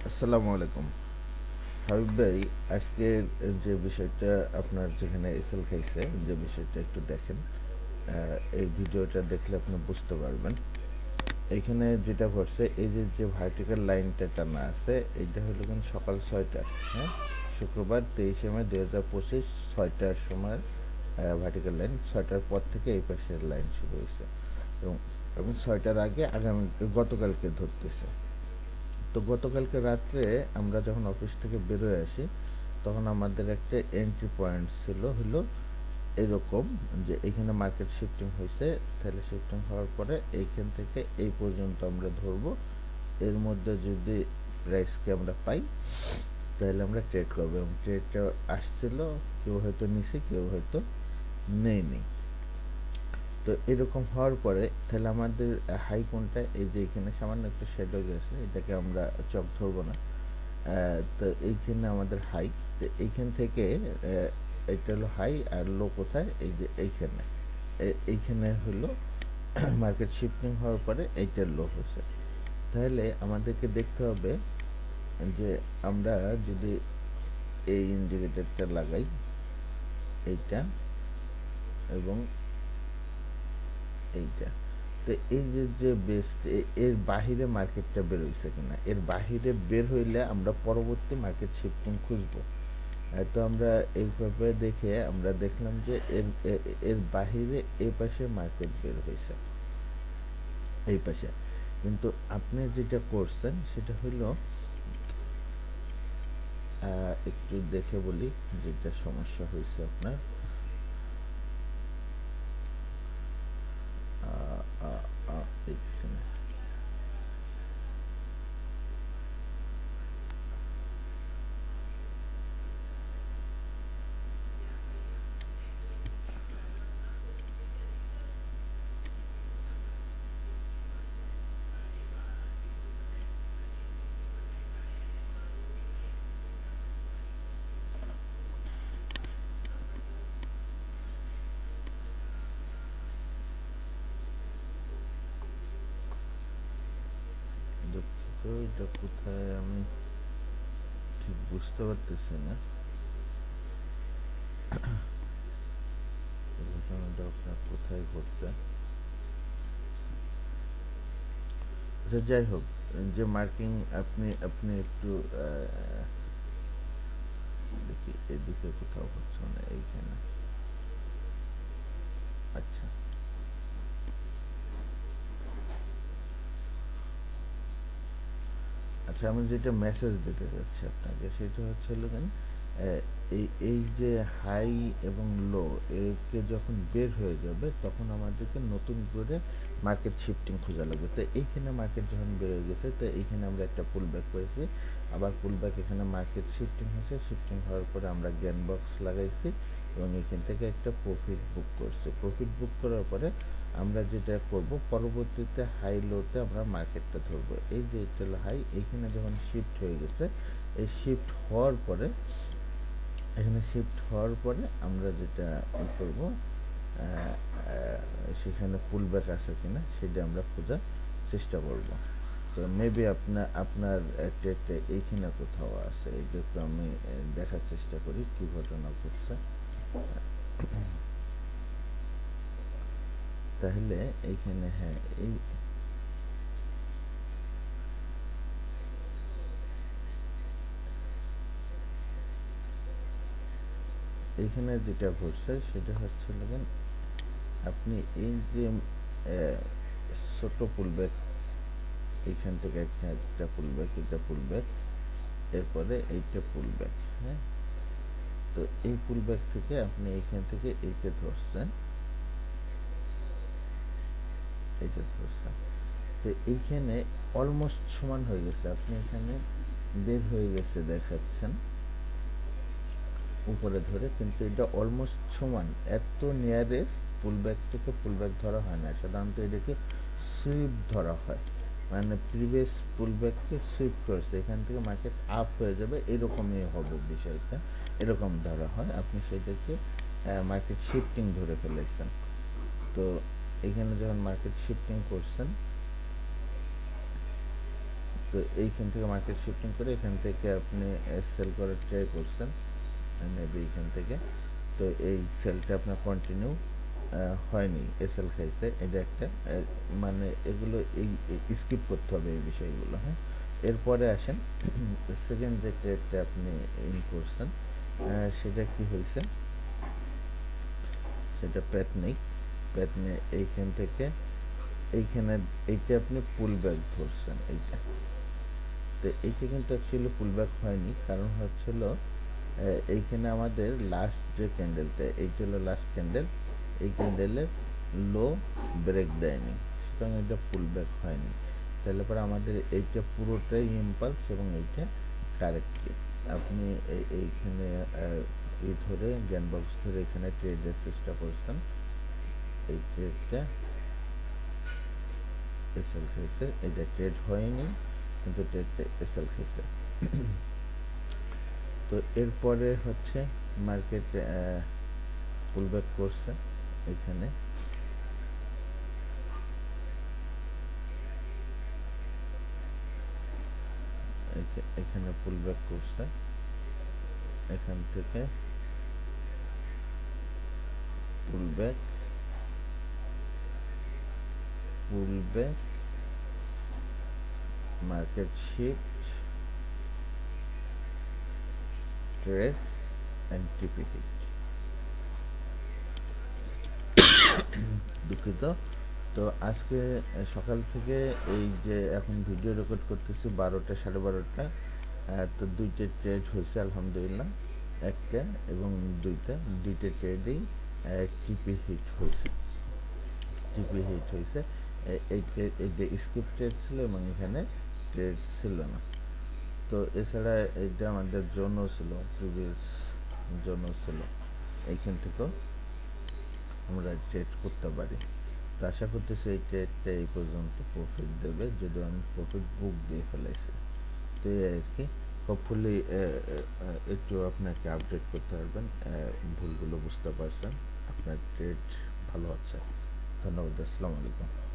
আসসালামু আলাইকুম হাবিব ভাই। আজকের যে বিষয়টা আপনার যেখানে এসএল খাইছে যে বিষয়টা একটু দেখেন। এই ভিডিওটা দেখলে আপনি বুঝতে পারবেন। এইখানে যেটা ঘটছে এই যে যে ভার্টিক্যাল লাইনটা টানা আছে এইটা হলো কিন্তু সকাল 6টা। হ্যাঁ, শুক্রবার 23 মে 2025 6টার সময় ভার্টিক্যাল লাইন 6টার পর থেকে এই পাশের লাইন শুরু হয়েছে এবং এবং 6টার আগে আগামী গতকালকে ধরতেছে। তো গতকালকে রাত্রে আমরা যখন অফিস থেকে বেরোয় আসি তখন আমাদের একটা এন্ট্রি পয়েন্ট ছিল হলো এরকম যে এখানে মার্কেট শিফটিং হয়েছে। তাহলে শিফটিং হওয়ার পরে এইখান থেকে এই পর্যন্ত আমরা ধরবো। এর মধ্যে যদি প্রাইসকে আমরা পাই তাহলে আমরা ট্রেড করবো এবং ট্রেডটা আসছিল, কেউ হয়তো নিছে কেউ হয়তো নেই। তো এরকম হওয়ার পরে তাহলে আমাদের হাই কোনটা, এই যে এখানে সামান্য একটা শেডো গেছে, এটাকে আমরা চক ধরবো না। তো এইখানে আমাদের হাই। তো এইখান থেকে এটা হলো হাই আর লো কোথায়, এই যে এইখানে এইখানে হলো মার্কেট শিফটিং হওয়ার পরে এইটার লো হয়েছে। তাহলে আমাদেরকে দেখতে হবে যে আমরা যদি এই ইন্ডিকেটরটা লাগাই এইটা এবং এইটা, তো এই যে যে বেস এর বাহিরে মার্কেটটা বের হয়েছে কিনা, এর বাহিরে বের হইলে আমরা পরবর্তী মার্কেট শিফটিং খুঁজবো। তো আমরা এইভাবে দেখে আমরা দেখলাম যে এর বাহিরে এই পাশে মার্কেট বের হয়েছে, এই পাশে। কিন্তু আপনি যেটা করছেন সেটা হলো একটু দেখে বলি যেটা সমস্যা হয়েছে আপনার। এখানে দুঃখিত, এটা কোথায় আমি ঠিক বুঝতে পারতেছি না। ঘটনাটা আপনার কোথায় ঘটছে। আচ্ছা যাই হোক, যে মার্কিং আপনি আপনি একটু দেখি এদিকে কোথাও হচ্ছে না এইখানে। আচ্ছা আচ্ছা, আমি যেটা মেসেজ দিতে চাচ্ছি আপনাকে সেটা হচ্ছে হলো কেন, এই এই যে হাই এবং লো একে যখন বের হয়ে যাবে তখন আমাদেরকে নতুন করে মার্কেট শিফটিং খোঁজা লাগবে। তো এইখানে মার্কেট যখন বের হয়ে গেছে তো এইখানে আমরা একটা পুল ব্যাক পেয়েছি, আবার পুল ব্যাক এখানে মার্কেট শিফটিং হয়েছে, শিফটিং হওয়ার পরে আমরা জ্ঞান বক্স লাগাইছি এবং এখান থেকে একটা প্রফিট বুক করছি। প্রফিট বুক করার পরে আমরা যেটা করব পরবর্তীতে হাই লোতে আমরা মার্কেটটা ধরবো। এই যে এটা হলো হাই, এইখানে যখন শিফট হয়ে গেছে, এই শিফট হওয়ার পরে এখানে শিফট হওয়ার পরে আমরা যেটা করব সেখানে পুল ব্যাক আছে কিনা সেটা আমরা খোঁজার চেষ্টা করব। তো মেবি আপনার আপনার ট্রেডটা এইখানে কোথাও আছে, এটা একটু আমি দেখার চেষ্টা করি কি ঘটনা ঘটছে। তাহলে এইখানে হ্যাঁ এইখানে যেটা ঘটছে সেটা হচ্ছে লাগেন আপনি এই যে ছোট পুলব্যাক, এইখান থেকে একটা পুলব্যাক, এটা পুলব্যাক, এরপরে এইটা পুলব্যাক। হ্যাঁ, তো এই পুলব্যাক থেকে আপনি এইখান থেকে এইটা ধরছেন, এইটা ধরছেন। তো এইখানে অলমোস্ট সমান হয়ে গেছে, আপনি এখানে বের হয়ে গেছে দেখাচ্ছেন উপরে ধরে, কিন্তু এটা অলমোস্ট সমান। এত নিয়ারেস্ট পুলব্যাক থেকে পুলব্যাক ধরা হয় না, সাধারণত এটাকে সুইপ ধরা হয়, মানে প্রিভিয়াস পুলব্যাককে সুইপ করেছে, এখান থেকে মার্কেট আপ হয়ে যাবে এরকমই হবে বিষয়টা, এরকম ধরা হয়। আপনি সেটাকে মার্কেট শিফটিং ধরে ফেলেছেন। তো এখানে যখন মার্কেট শিফটিং করছেন তো এইখান থেকে মার্কেট শিফটিং করে এখান থেকে আপনি সেল করার ট্রাই করছেন মেবি এখান থেকে, তো এই সেলটা আপনার কন্টিনিউ হয়নি, এসএল খাইছে, এটা একটা মানে এগুলো এই স্কিপ করতে হবে এই বিষয়গুলো। হ্যাঁ, এরপরে আসেন সেকেন্ড যে ট্রেডটা আপনি ইন করছেন সেটা কি হয়েছে, সেটা প্যাট নেই, প্যাট নিয়ে এইখান থেকে এইখানে এইটা আপনি পুল ব্যাক ধরছেন এইটা, তো এইটা কিন্তু অ্যাকচুয়ালি পুল ব্যাক হয়নি, কারণ হচ্ছিল এইখানে আমাদের লাস্ট যে ক্যান্ডেলটা, এইটা হলো লাস্ট ক্যান্ডেল, এই ক্যান্ডেলের লো ব্রেক দেয়নি, সুতরাং এটা পুল ব্যাক হয়নি। তাহলে পরে আমাদের এইটা পুরোটাই ইম্পালস এবং এইটা কারেক্টিভ। আপনি এইখানে এই ধরে জ্ঞান বক্স ধরে এখানে ট্রেডের চেষ্টা করছেন, এই ট্রেডটা এসএল খেয়েছে, এটা ট্রেড হয়নি কিন্তু ট্রেডটা এসএল খেয়েছে। তো এরপরে হচ্ছে মার্কেট পুলব্যাক করছে এখানে, এখানে পুলব্যাক করছে, এখান থেকে pullback pullback market shift trade and টিপি হিট। দুঃখিত। তো আজকে সকাল থেকে এই যে এখন ভিডিও রেকর্ড করতেছি 12টা 12:30, তো দুইটা ট্রেড হয়েছে আলহামদুলিল্লাহ, একটা এবং দুইটা ট্রেডেই টিপি হিট হয়েছে, টিপি হিট হয়েছে। এই যে স্কিপ ট্রেড ছিল এবং এখানে ট্রেড ছিল না। তো এছাড়া এইটা আমাদের জোনও ছিল, প্রিভিয়াস জোনও ছিল, এইখান থেকেও আমরা ট্রেড করতে পারি। তো আশা করতেছি এই ট্রেডটা এই পর্যন্ত প্রফিট দেবে, যদিও আমি প্রফিট বুক দিয়ে ফেলাইছি। তো এই আর কি, হোপফুলি একটু আপনাকে আপডেট করতে পারবেন, ভুলগুলো বুঝতে পারছেন, আপনার ট্রেড ভালো হচ্ছে। ধন্যবাদ, আসসালামু আলাইকুম।